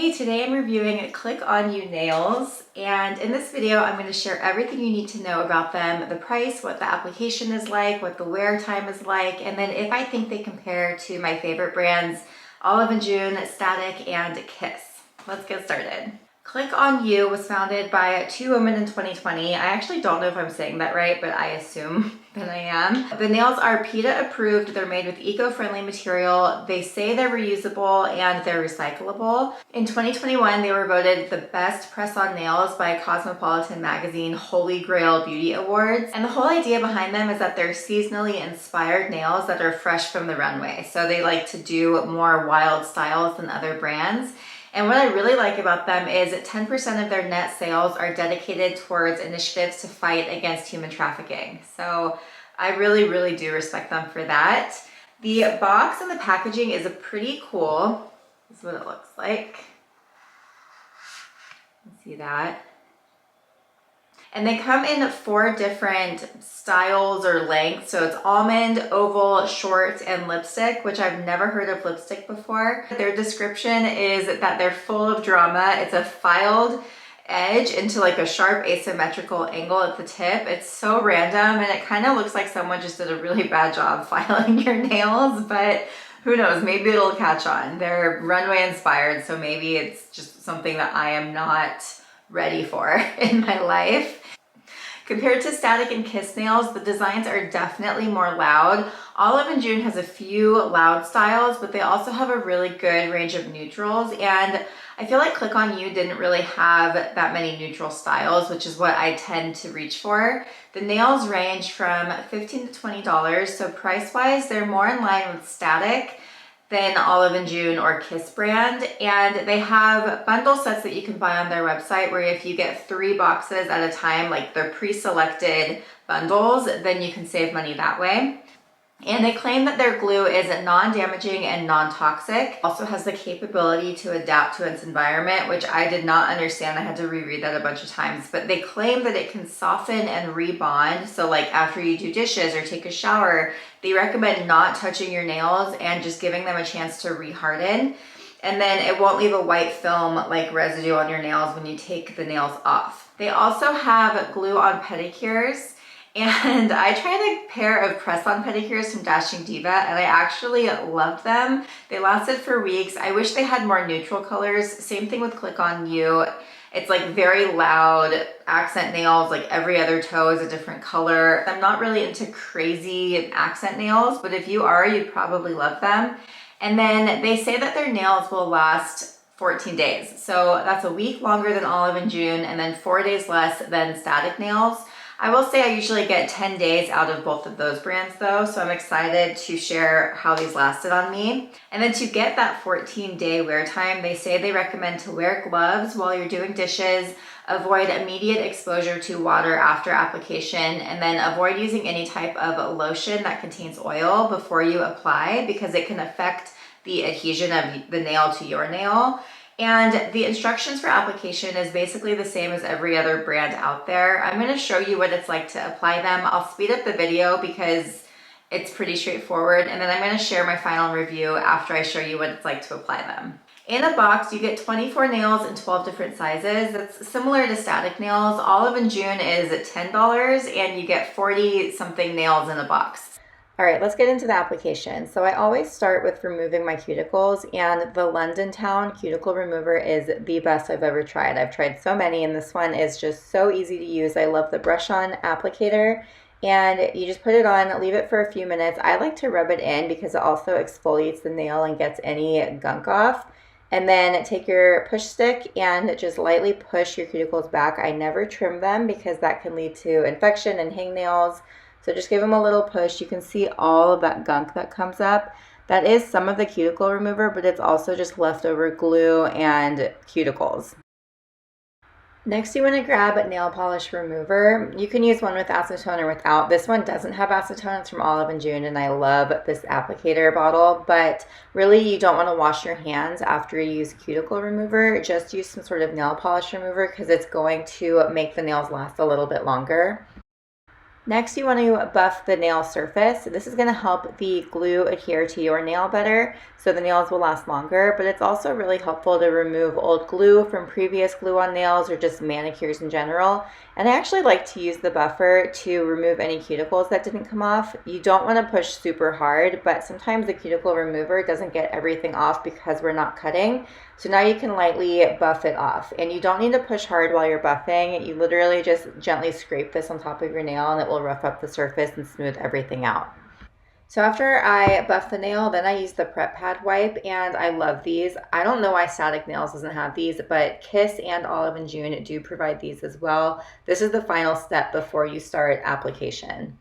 Hey, today I'm reviewing CliqOnU nails, and in this video I'm going to share everything you need to know about them, the price, what the application is like, what the wear time is like, and then if I think they compare to my favorite brands, Olive & June, Static, and Kiss. Let's get started. CliqOnU was founded by two women in 2020. I actually don't know if I'm saying that right, but I assume that I am. The nails are PETA approved. They're made with eco-friendly material. They say they're reusable and they're recyclable. In 2021, they were voted the best press-on nails by Cosmopolitan Magazine Holy Grail Beauty Awards. And the whole idea behind them is that they're seasonally inspired nails that are fresh from the runway. So they like to do more wild styles than other brands. And what I really like about them is that 10% of their net sales are dedicated towards initiatives to fight against human trafficking. So I really, really do respect them for that. The box and the packaging is pretty cool. This is what it looks like. You can see that. And they come in 4 different styles or lengths. So it's almond, oval, short, and lipstick, which I've never heard of lipstick before. Their description is that they're full of drama. It's a filed edge into like a sharp asymmetrical angle at the tip. It's so random and it kind of looks like someone just did a really bad job filing your nails, but who knows, maybe it'll catch on. They're runway inspired, so maybe it's just something that I am not ready for in my life. Compared to Static and Kiss nails, the designs are definitely more loud. Olive & June has a few loud styles, but they also have a really good range of neutrals, and I feel like CliqOnU didn't really have that many neutral styles, which is what I tend to reach for. The nails range from $15 to $20, so price-wise, they're more in line with Static than Olive & June or Kiss brand, and they have bundle sets that you can buy on their website where if you get 3 boxes at a time, like they're pre-selected bundles, then you can save money that way. And they claim that their glue is non-damaging and non-toxic. Also has the capability to adapt to its environment, which I did not understand. I had to reread that a bunch of times, but they claim that it can soften and rebond. So like after you do dishes or take a shower, they recommend not touching your nails and just giving them a chance to reharden. And then it won't leave a white film like residue on your nails when you take the nails off. They also have glue-on pedicures. And I tried a pair of press-on pedicures from Dashing Diva and I actually loved them. They lasted for weeks. I wish they had more neutral colors. Same thing with CliqOnU. It's like very loud accent nails, like every other toe is a different color. I'm not really into crazy accent nails, but if you are, you'd probably love them. And then they say that their nails will last 14 days. So that's a week longer than Olive & June and then 4 days less than Static nails. I will say I usually get 10 days out of both of those brands though, so I'm excited to share how these lasted on me. And then to get that 14-day wear time, they say they recommend to wear gloves while you're doing dishes, avoid immediate exposure to water after application, and then avoid using any type of lotion that contains oil before you apply because it can affect the adhesion of the nail to your nail. And the instructions for application is basically the same as every other brand out there. I'm going to show you what it's like to apply them. I'll speed up the video because it's pretty straightforward. And then I'm going to share my final review after I show you what it's like to apply them. In a box, you get 24 nails in 12 different sizes. That's similar to Static nails. Olive & June is $10 and you get 40 something nails in a box. All right, let's get into the application. So I always start with removing my cuticles, and the London Town cuticle remover is the best I've ever tried. I've tried so many and this one is just so easy to use. I love the brush on applicator and you just put it on, leave it for a few minutes. I like to rub it in because it also exfoliates the nail and gets any gunk off. And then take your push stick and just lightly push your cuticles back. I never trim them because that can lead to infection and hangnails. So just give them a little push. You can see all of that gunk that comes up. That is some of the cuticle remover, but it's also just leftover glue and cuticles. Next, you want to grab a nail polish remover. You can use one with acetone or without. This one doesn't have acetone. It's from Olive & June, and I love this applicator bottle, but really you don't want to wash your hands after you use cuticle remover. Just use some sort of nail polish remover because it's going to make the nails last a little bit longer. Next, you want to buff the nail surface. This is going to help the glue adhere to your nail better, so the nails will last longer, but it's also really helpful to remove old glue from previous glue on nails or just manicures in general. And I actually like to use the buffer to remove any cuticles that didn't come off. You don't want to push super hard, but sometimes the cuticle remover doesn't get everything off because we're not cutting. So now you can lightly buff it off, and you don't need to push hard while you're buffing. You literally just gently scrape this on top of your nail and it will rough up the surface and smooth everything out. So after I buff the nail, then I use the prep pad wipe, and I love these. I don't know why Static Nails doesn't have these, but Kiss and Olive and June do provide these as well. This is the final step before you start application.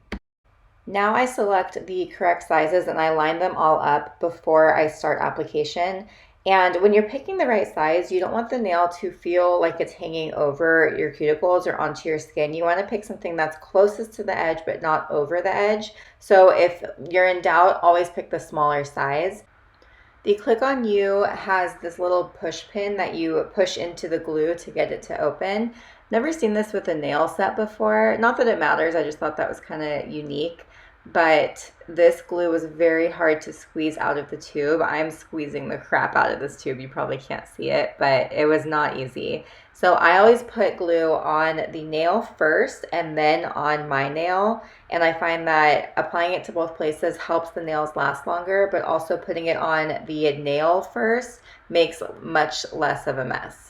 Now I select the correct sizes and I line them all up before I start application. And when you're picking the right size, you don't want the nail to feel like it's hanging over your cuticles or onto your skin. You want to pick something that's closest to the edge but not over the edge. So if you're in doubt, always pick the smaller size. The CliqOnU has this little push pin that you push into the glue to get it to open. Never seen this with a nail set before. Not that it matters, I just thought that was kind of unique. But this glue was very hard to squeeze out of the tube. I'm squeezing the crap out of this tube. You probably can't see it, but it was not easy. So I always put glue on the nail first and then on my nail. And I find that applying it to both places helps the nails last longer, but also putting it on the nail first makes much less of a mess.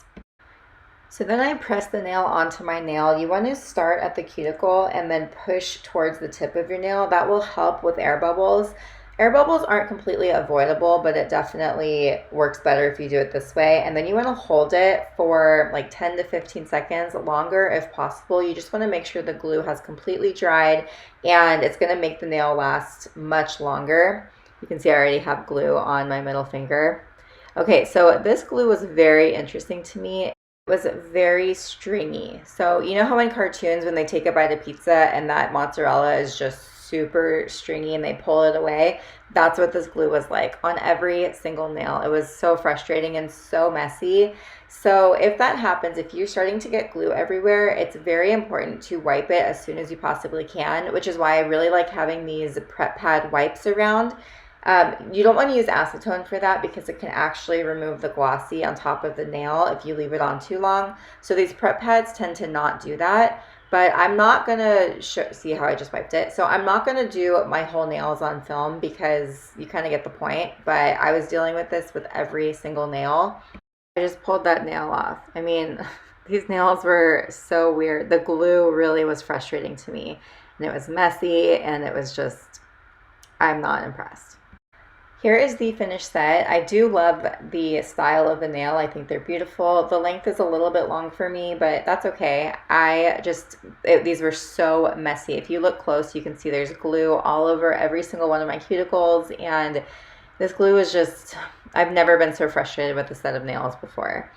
So then I press the nail onto my nail. You want to start at the cuticle and then push towards the tip of your nail. That will help with air bubbles. Air bubbles aren't completely avoidable, but it definitely works better if you do it this way. And then you want to hold it for like 10 to 15 seconds longer if possible. You just want to make sure the glue has completely dried, and it's going to make the nail last much longer. You can see I already have glue on my middle finger. Okay, so this glue was very interesting to me. Was very stringy. So you know how in cartoons when they take a bite of pizza and that mozzarella is just super stringy and they pull it away? That's what this glue was like on every single nail. It was so frustrating and so messy. So if that happens, if you're starting to get glue everywhere, it's very important to wipe it as soon as you possibly can, which is why I really like having these prep pad wipes around. You don't want to use acetone for that because it can actually remove the glossy on top of the nail if you leave it on too long. So these prep pads tend to not do that, but I'm not going to see how I just wiped it. So I'm not going to do my whole nails on film because you kind of get the point, but I was dealing with this with every single nail. I just pulled that nail off. I mean, these nails were so weird. The glue really was frustrating to me, and it was messy, and it was just, I'm not impressed. Here is the finished set. I do love the style of the nail. I think they're beautiful. The length is a little bit long for me, but that's okay. These were so messy. If you look close, you can see there's glue all over every single one of my cuticles, and this glue is just, I've never been so frustrated with a set of nails before.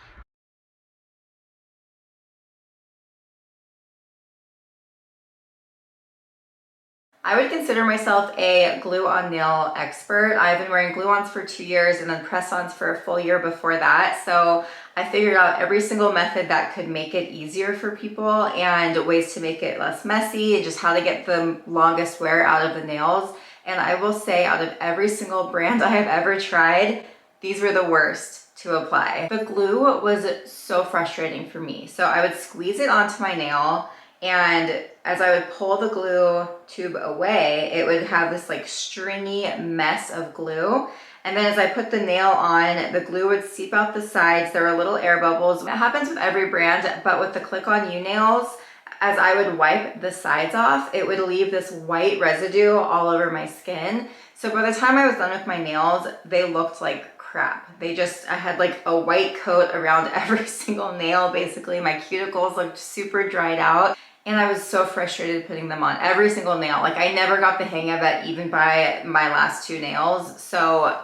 I would consider myself a glue-on nail expert. I've been wearing glue-ons for 2 years and then press-ons for a full year before that. So I figured out every single method that could make it easier for people and ways to make it less messy and just how to get the longest wear out of the nails. And I will say, out of every single brand I have ever tried, these were the worst to apply. The glue was so frustrating for me. So I would squeeze it onto my nail, and as I would pull the glue tube away, it would have this like stringy mess of glue. And then as I put the nail on, the glue would seep out the sides. There were little air bubbles. It happens with every brand, but with the CliqOnU nails, as I would wipe the sides off, it would leave this white residue all over my skin. So by the time I was done with my nails, they looked like crap. I had like a white coat around every single nail. Basically, my cuticles looked super dried out. And I was so frustrated putting them on every single nail. Like, I never got the hang of it even by my last 2 nails. So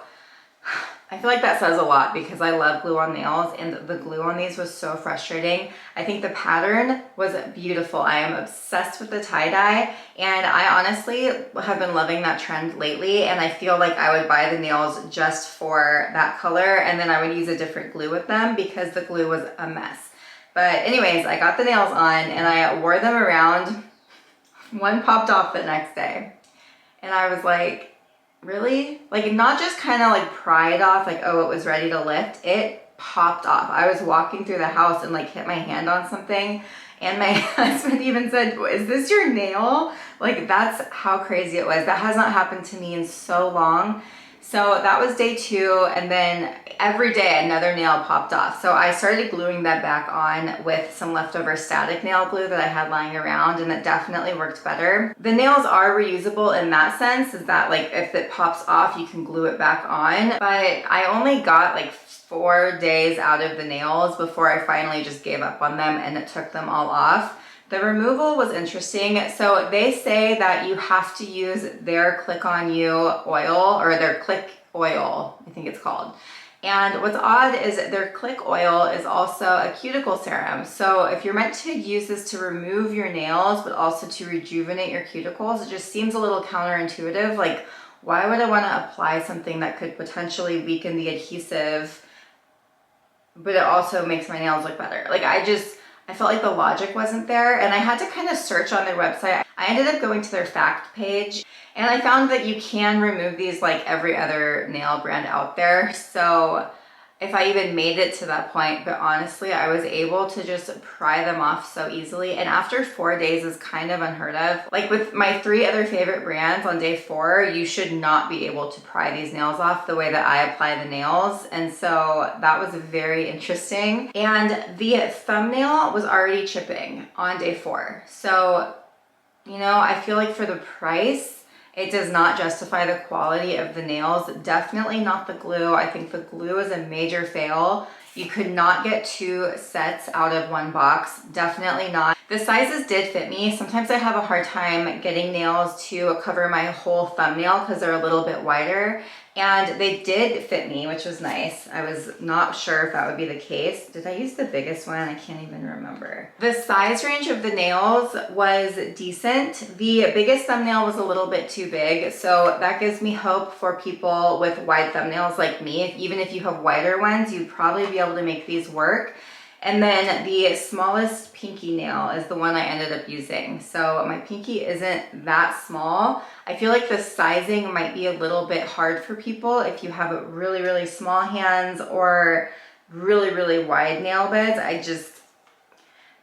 I feel like that says a lot because I love glue on nails, and the glue on these was so frustrating. I think the pattern was beautiful. I am obsessed with the tie-dye, and I honestly have been loving that trend lately, and I feel like I would buy the nails just for that color, and then I would use a different glue with them because the glue was a mess. But anyways, I got the nails on and I wore them around one popped off the next day. And I was like, really? Like, not just kind of like pried off, like, oh, it was ready to lift. It popped off. I was walking through the house and like hit my hand on something. And my husband even said, is this your nail? Like, that's how crazy it was. That has not happened to me in so long. So that was day 2, and then every day another nail popped off. So I started gluing that back on with some leftover static nail glue that I had lying around, and it definitely worked better. The nails are reusable in that sense, is that like if it pops off, you can glue it back on. But I only got like 4 days out of the nails before I finally just gave up on them and it took them all off. The removal was interesting. So they say that you have to use their CliqOnU oil, or their Cliq oil, I think it's called. And what's odd is their Cliq oil is also a cuticle serum. So if you're meant to use this to remove your nails, but also to rejuvenate your cuticles, it just seems a little counterintuitive. Like, why would I want to apply something that could potentially weaken the adhesive, but it also makes my nails look better? Like, I felt like the logic wasn't there, and I had to kind of search on their website. I ended up going to their fact page, and I found that you can remove these like every other nail brand out there. So if I even made it to that point, but honestly, I was able to just pry them off so easily. And after 4 days is kind of unheard of. Like with my 3 other favorite brands, on day 4, you should not be able to pry these nails off the way that I apply the nails. And so that was very interesting. And the thumbnail was already chipping on day 4. So, you know, I feel like for the price, it does not justify the quality of the nails. Definitely not the glue. I think the glue is a major fail. You could not get 2 sets out of 1 box. Definitely not. The sizes did fit me. Sometimes I have a hard time getting nails to cover my whole thumbnail because they're a little bit wider. And they did fit me, which was nice. I was not sure if that would be the case. Did I use the biggest one? I can't even remember. The size range of the nails was decent. The biggest thumbnail was a little bit too big, so that gives me hope for people with wide thumbnails like me. Even if you have wider ones, you'd probably be able to make these work. And then the smallest pinky nail is the one I ended up using. So my pinky isn't that small. I feel like the sizing might be a little bit hard for people if you have really, really small hands or really, really wide nail beds.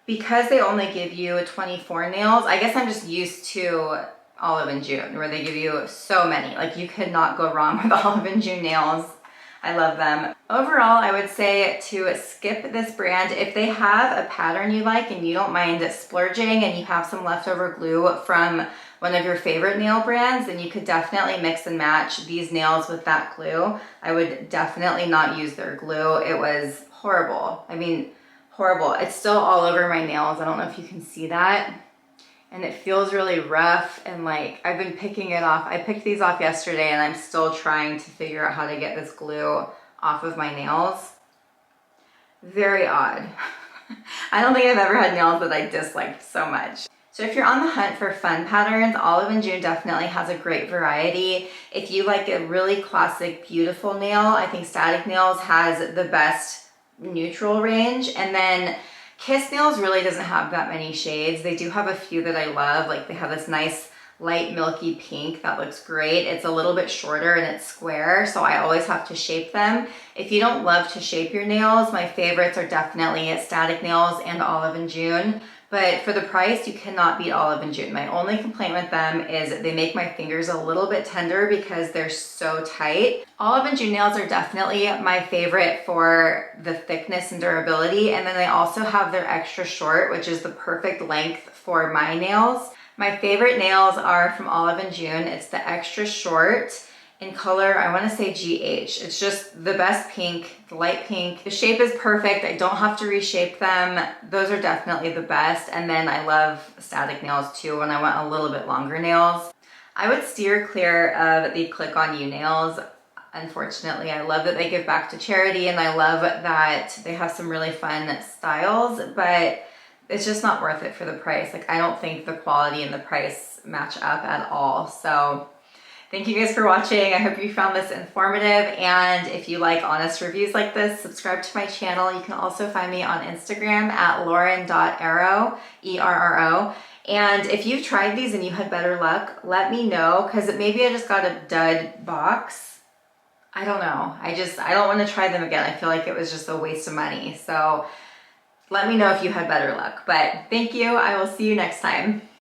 Because they only give you 24 nails, I guess I'm just used to Olive and June, where they give you so many. Like, you could not go wrong with Olive and June nails. I love them. Overall, I would say to skip this brand. If they have a pattern you like and you don't mind splurging and you have some leftover glue from one of your favorite nail brands, then you could definitely mix and match these nails with that glue. I would definitely not use their glue. It was horrible. I mean, horrible. It's still all over my nails. I don't know if you can see that. And it feels really rough, and like I've been picking it off. I picked these off yesterday and I'm still trying to figure out how to get this glue off of my nails. Very odd. I don't think I've ever had nails that I disliked so much. So if you're on the hunt for fun patterns, Olive and June definitely has a great variety. If you like a really classic, beautiful nail, I think Static Nails has the best neutral range. And then Kiss Nails really doesn't have that many shades. They do have a few that I love. Like, they have this nice light milky pink that looks great. It's a little bit shorter and it's square, so I always have to shape them. If you don't love to shape your nails, my favorites are definitely Static Nails and Olive and June. But for the price, you cannot beat Olive and June. My only complaint with them is they make my fingers a little bit tender because they're so tight. Olive and June nails are definitely my favorite for the thickness and durability. And then they also have their extra short, which is the perfect length for my nails. My favorite nails are from Olive and June. It's the extra short in color, I want to say GH. It's just the best pink, the light pink. The shape is perfect. I don't have to reshape them. Those are definitely the best. And then I love Static Nails too when I want a little bit longer nails. I would steer clear of the CliqOnU nails. Unfortunately, I love that they give back to charity, and I love that they have some really fun styles, but it's just not worth it for the price. Like, I don't think the quality and the price match up at all. So Thank you guys for watching. I hope you found this informative. And if you like honest reviews like this, subscribe to my channel. You can also find me on Instagram at lauren.erro, E-R-R-O. And if you've tried these and you had better luck, let me know, because maybe I just got a dud box. I don't know. I don't want to try them again. I feel like it was just a waste of money. So let me know if you had better luck. But thank you. I will see you next time.